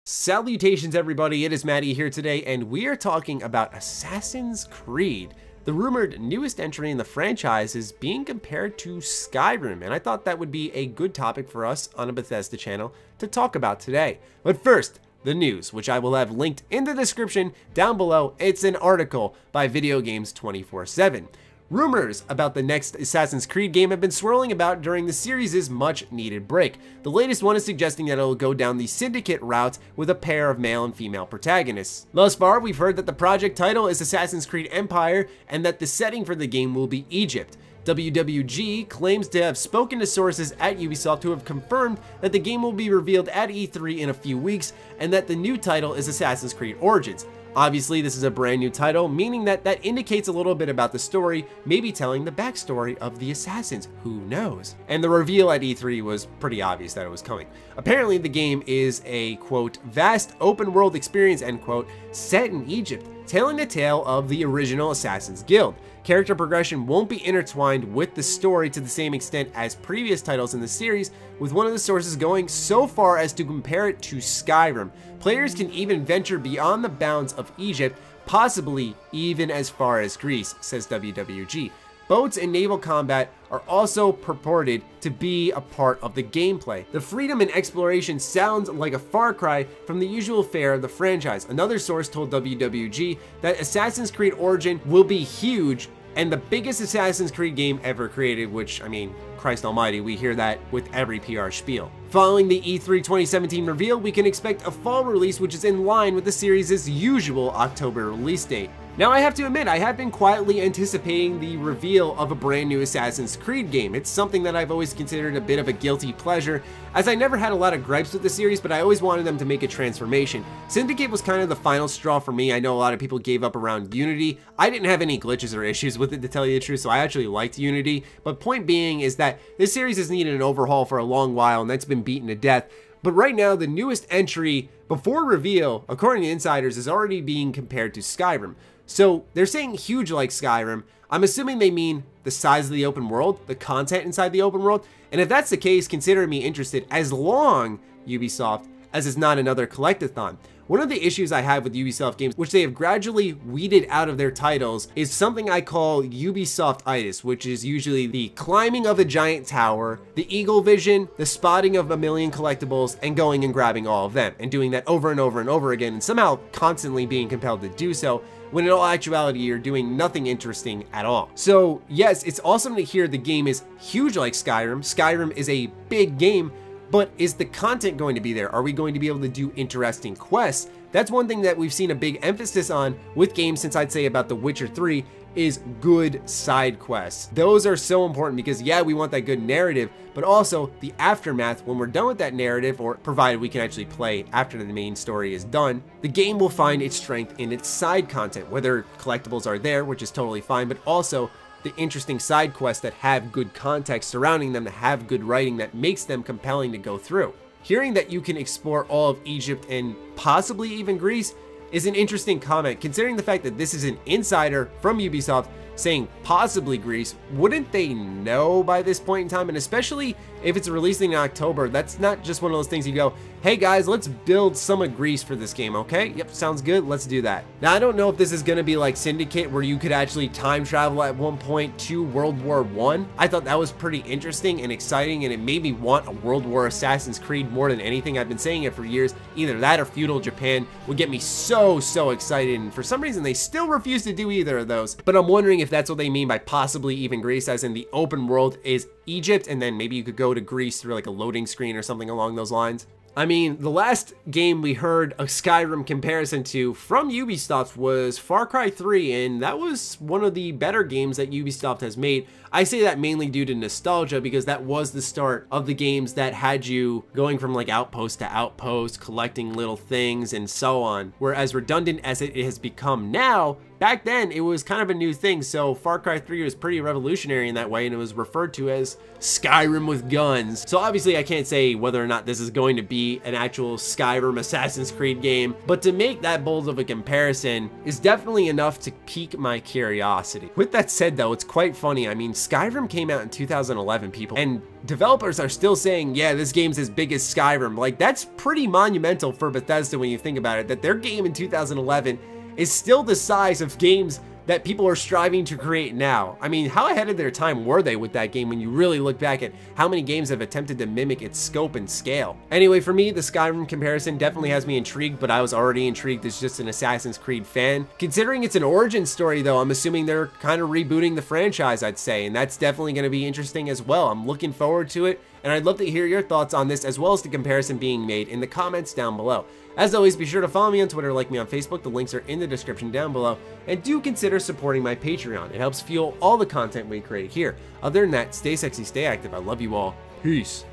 Salutations everybody, it is Maddie here today, and we are talking about Assassin's Creed. The rumored newest entry in the franchise is being compared to Skyrim, and I thought that would be a good topic for us on a Bethesda channel to talk about today. But first, the news, which I will have linked in the description down below. It's an article by Video Games 24/7. Rumors about the next Assassin's Creed game have been swirling about during the series' much-needed break. The latest one is suggesting that it will go down the Syndicate route with a pair of male and female protagonists. Thus far, we've heard that the project title is Assassin's Creed Empire and that the setting for the game will be Egypt. WWG claims to have spoken to sources at Ubisoft who have confirmed that the game will be revealed at E3 in a few weeks and that the new title is Assassin's Creed Origins. Obviously, this is a brand new title, meaning that indicates a little bit about the story, maybe telling the backstory of the assassins, who knows? And the reveal at E3 was pretty obvious that it was coming. Apparently, the game is a, quote, vast open world experience, end quote, set in Egypt, telling the tale of the original Assassin's Guild. Character progression won't be intertwined with the story to the same extent as previous titles in the series, with one of the sources going so far as to compare it to Skyrim. Players can even venture beyond the bounds of Egypt, possibly even as far as Greece, says WWG. Boats and naval combat are also purported to be a part of the gameplay. The freedom and exploration sounds like a far cry from the usual fare of the franchise. Another source told WWG that Assassin's Creed Origin will be huge and the biggest Assassin's Creed game ever created, which, I mean, Christ almighty, we hear that with every PR spiel. Following the E3 2017 reveal, we can expect a fall release which is in line with the series' usual October release date. Now, I have to admit, I have been quietly anticipating the reveal of a brand new Assassin's Creed game. It's something that I've always considered a bit of a guilty pleasure, as I never had a lot of gripes with the series, but I always wanted them to make a transformation. Syndicate was kind of the final straw for me. I know a lot of people gave up around Unity. I didn't have any glitches or issues with it, to tell you the truth, so I actually liked Unity. But point being is that this series has needed an overhaul for a long while, and that's been beaten to death. But right now, the newest entry before reveal, according to insiders, is already being compared to Skyrim. So they're saying huge like Skyrim. I'm assuming they mean the size of the open world, the content inside the open world. And if that's the case, consider me interested, as long, Ubisoft, as it's not another collectathon. One of the issues I have with Ubisoft games, which they have gradually weeded out of their titles, is something I call Ubisoft-itis, which is usually the climbing of a giant tower, the eagle vision, the spotting of a million collectibles, and going and grabbing all of them, and doing that over and over and over again, and somehow constantly being compelled to do so, when in all actuality you're doing nothing interesting at all. So yes, it's awesome to hear the game is huge like Skyrim. Skyrim is a big game, but is the content going to be there? Are we going to be able to do interesting quests? That's one thing that we've seen a big emphasis on with games since I'd say about The Witcher 3 is good side quests. Those are so important because yeah, we want that good narrative, but also the aftermath when we're done with that narrative, or provided we can actually play after the main story is done, the game will find its strength in its side content, whether collectibles are there, which is totally fine, but also the interesting side quests that have good context surrounding them, that have good writing that makes them compelling to go through. Hearing that you can explore all of Egypt and possibly even Greece is an interesting comment, considering the fact that this is an insider from Ubisoft saying possibly Greece. Wouldn't they know by this point in time? And especially if it's releasing in October, that's not just one of those things you go, hey guys, let's build some of Greece for this game, okay? Yep, sounds good, let's do that. Now, I don't know if this is gonna be like Syndicate, where you could actually time travel at one point to World War I. I thought that was pretty interesting and exciting, and it made me want a World War Assassin's Creed more than anything. I've been saying it for years. Either that or feudal Japan would get me so excited, and for some reason they still refuse to do either of those. But I'm wondering if that's what they mean by possibly even Greece, as in the open world is Egypt, and then maybe you could go to Greece through like a loading screen or something along those lines. I mean, the last game we heard a Skyrim comparison to from Ubisoft was Far Cry 3, and that was one of the better games that Ubisoft has made. I say that mainly due to nostalgia, because that was the start of the games that had you going from like outpost to outpost, collecting little things and so on. Whereas redundant as it has become now, back then it was kind of a new thing. So Far Cry 3 was pretty revolutionary in that way, and it was referred to as Skyrim with guns. So obviously I can't say whether or not this is going to be an actual Skyrim Assassin's Creed game, but to make that bold of a comparison is definitely enough to pique my curiosity. With that said though, it's quite funny. I mean, Skyrim came out in 2011, people, and developers are still saying, yeah, this game's as big as Skyrim. Like, that's pretty monumental for Bethesda when you think about it, that their game in 2011 is still the size of games that people are striving to create now. I mean, how ahead of their time were they with that game when you really look back at how many games have attempted to mimic its scope and scale? Anyway, for me, the Skyrim comparison definitely has me intrigued, but I was already intrigued as just an Assassin's Creed fan. Considering it's an origin story though, I'm assuming they're kind of rebooting the franchise, I'd say, and that's definitely going to be interesting as well. I'm looking forward to it, and I'd love to hear your thoughts on this as well as the comparison being made in the comments down below. As always, be sure to follow me on Twitter, like me on Facebook, the links are in the description down below, and do consider supporting my Patreon. It helps fuel all the content we create here. Other than that, stay sexy, stay active, I love you all, peace.